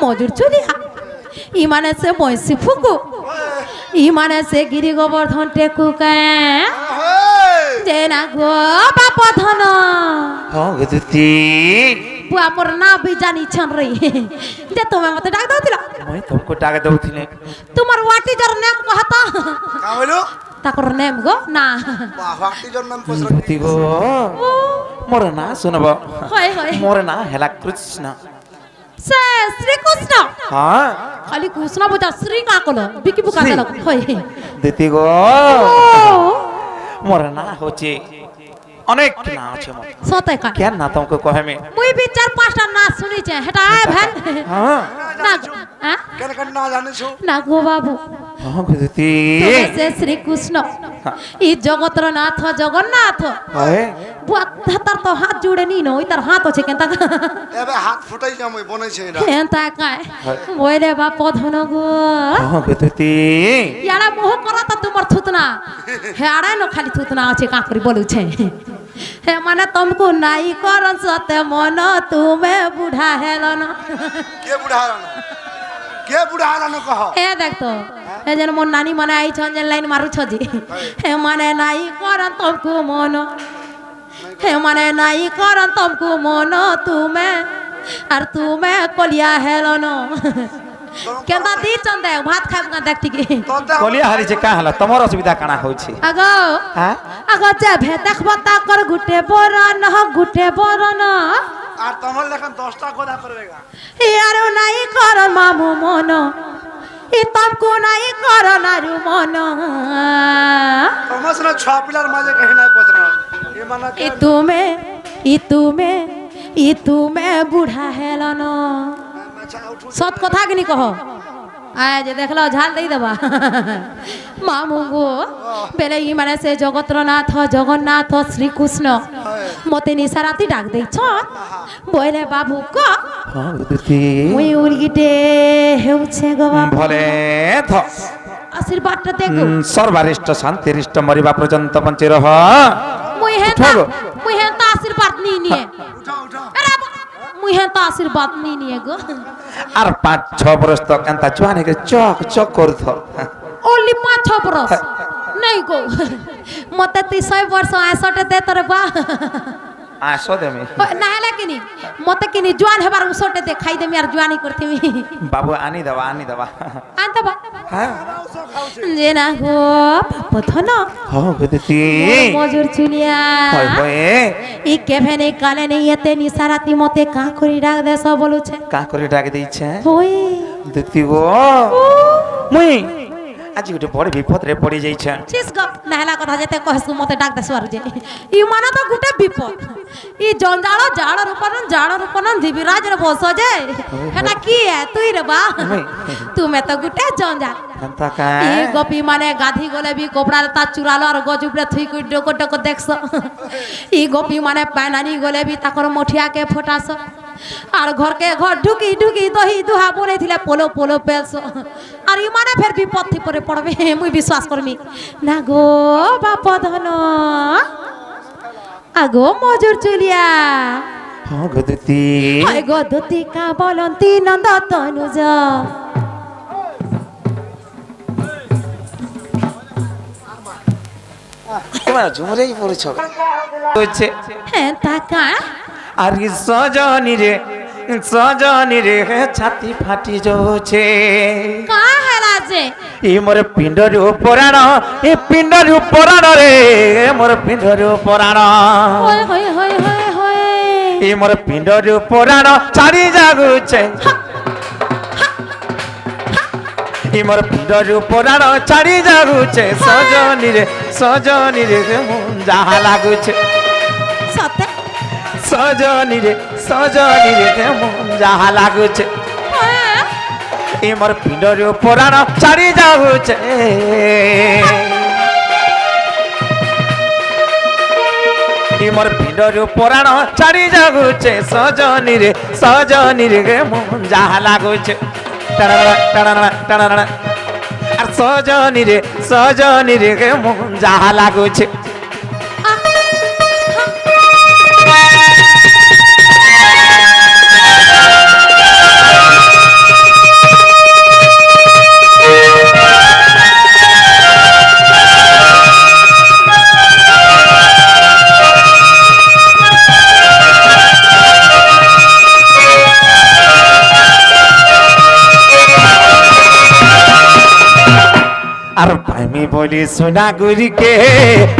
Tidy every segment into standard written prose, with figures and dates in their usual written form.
মজুর চুলিয়া ইমানে সে মৈসি ফুকু ইমানে সে গিরি গোবর্ধন টেকু কে যে না গো বাপ ধন দিদি বুয়া মোর না भी জানি छन रही যে তুমি মতে ডাক দাওতিলা মই তোমको ডাক দউথিলে তোমার ওয়াটি জর নাম কহতা কা হইলো তাকর নাম গো না বাহাটি জন নাম পছর দিদি গো মোর না শুনব হয় হয় মোর না হেলা কৃষ্ণ সে শ্রী কৃষ্ণ হ্যাঁ খালি কৃষ্ণ বুঝা শ্রী কা কলো বিকি বুকা কলো হয় দিদি গো মোর না হচ্ছে অনেক না আছে মোর সতে কা কেন না তোমকে কহে মে মুই বি চার পাঁচটা নাচ শুনিছে হেটা আয় ভ্যান হ্যাঁ না হ্যাঁ কেন কেন না জানিছো না গো বাবু হ্যাঁ দিদি তুমি সে শ্রী কৃষ্ণ ই জগতর নাথ জগন্নাথ হয় বুয়া তার তো হাত জুড়ে নি নই তার হাত আছে কেনতা এবে হাত ফুটাই কাম বনাইছে এটা কেনতা কায় বইরে বাপ ধন গো হ্যাঁ দিদি ইয়ারা মোহ করা তো তোমার থুতনা হে আড়াই ন খালি থুতনা আছে কা করি বলুছে হে মানে তুমको নাই করন সতে মন তুমি বুढ़ा হেলন কে বুড়া হারানো কে বুড়া হারানো কহ এ দেখ তো এ যেন মোর নানি মানে আই ছন যে লাইন মারু ছজি হে মানে নাই করন তুমको মন হে মানে নাই করন তুমको মন তুমি আর তুমি কলিয়া হেলন কেনতা দি চন্দে ভাত খাইব না দেখ ঠিক কলিয়া হারিছে কা হলা তোমার অসুবিধা কানা হইছে আগো হ্যাঁ আগো যাবে দেখবা তা কর গুটে বরন গুটে বরন আর তোমার লেখান 10টা কথা করবে গা ই আরো নাই কর মামু মন ই তমকো নাই কর নারু মন তোমার সনা ছ পিলার মাঝে কহি নাই পছর এ মানা ই তুমি বুড়া হেলন সত কথা কিনি কহ আয় যে দেখলো ঝাল দেই দেবা মামু গো বেলে ই মানে সে জগতরনাথ জগন্নাথ শ্রীকৃষ্ণ মতে নিসারাতি ডাক দেইছ বইলে বাবু ক হ্যাঁ দিদি মুই উলগিটে হেউছে গো বাবু ভলে থ আশীর্বাদটা দেখো সর্বারিষ্ট শান্তিরিষ্ট মরিবা পর্যন্ত বঞ্চি রহ মুই হেন তা আশীর্বাদ নিয়ে উঠা উঠা আরে মুই হেন তা আশীর্বাদ নিয়ে গো আর 5-6 বরস তক এন্তা জোয়ানে কে চক চক করথ ओनली 5-6 बरस नहीं गो मते 30 वर्ष आसटे दे तोरे बा আসো দেমি नाहला किनी मते किनी जवान हेबार उसटे दे खाई देमी यार जवानी करथिमी বাবু আনি দেবা आनता बा হ্যাঁ जे ना गो बाप धन হ্যাঁ দিদি मजूर चुलिया হয় হয় ই কেভেনে কালে নেই এতে নিসারাতি মতে কা করি ডাক দেছ বলুছে কা করে ডাক দিছে হই দিদি গো মুই আজি গোটে বড় বিপদ রে পড়ি যাইছে চিস গপ নাহলা কথা যেতে কহসু মতে ডাক দেছ আর যে ই মানা তো গুটে বিপদ ই জঞ্জাল জাড় রূপন দিবিরাজ রে বস যে হেটা কি তুই রে বা তুমি তো গুটে জঞ্জাল এন্তা কা ই গপি মানে গাধি গলে বি কোপড়ার তা চুরালো আর গজুবরে থুই কই ডক ডক দেখছ ই গপি মানে পানানি গলে বি তাকর মঠিয়া কে ফটাস আর ঘরকে ঘর ঢুকি ঢুকি দহি দুহা বলে থিলে পোলো পোলো পেলছ আর ই মানে ফের বিপদ থি পরে পড়বে মুই বিশ্বাস করমি না গো বাপ ধন আগো মজুর চুলিয়া হ্যাঁ গো দিদি হয় গো দতিকা বলন্তি নন্দ তনুজ তোমার ঝুমরেই পড়েছ হচ্ছে হ্যাঁ তাকা আর সজনী রে ছাতি ফাটি যাচ্ছে কা হেলা যে ই মোর পিণ্ডর পুরাণ এ পিণ্ডর পুরাণ রে মোর পিণ্ডর পুরাণ হয় হয় হয় হয় হয় ই মোর পিণ্ডর পুরাণ ছাড়ি যাগুছে ই মোর পিণ্ডর পুরাণ ছাড়ি যাগুছে সজনী রে মন যাহা লাগুছে সতে সজনী রে মন যাহা লাগুছে ই মোর পিণ্ডর পুরাণ ছাড়ি যাগুছে ই মোর পিণ্ডর পুরাণ ছাড়ি যাগুছে সজনী রে মন যাহা লাগুছে আর সজনী রে মন যাহা লাগুছে আর পাইমি বলি সোনা গুরিকে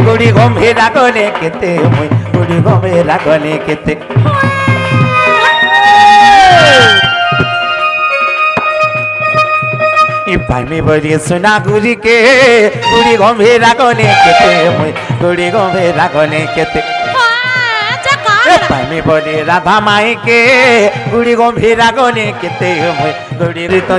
গুড়ি গম্ভীরা গনে কেতে মুই গুড়ি গম্ভীরা গনে কেতে পাইমি বলি সোনা গুরিকে গুড়ি গম্ভীরা গনে কেতে মুই গুড়ি গম্ভীরা গনে কেতে পাইমি বলি রাধা মাইকে গুড়ি গম্ভীরা গনে কেতে মুই গুড়ি তো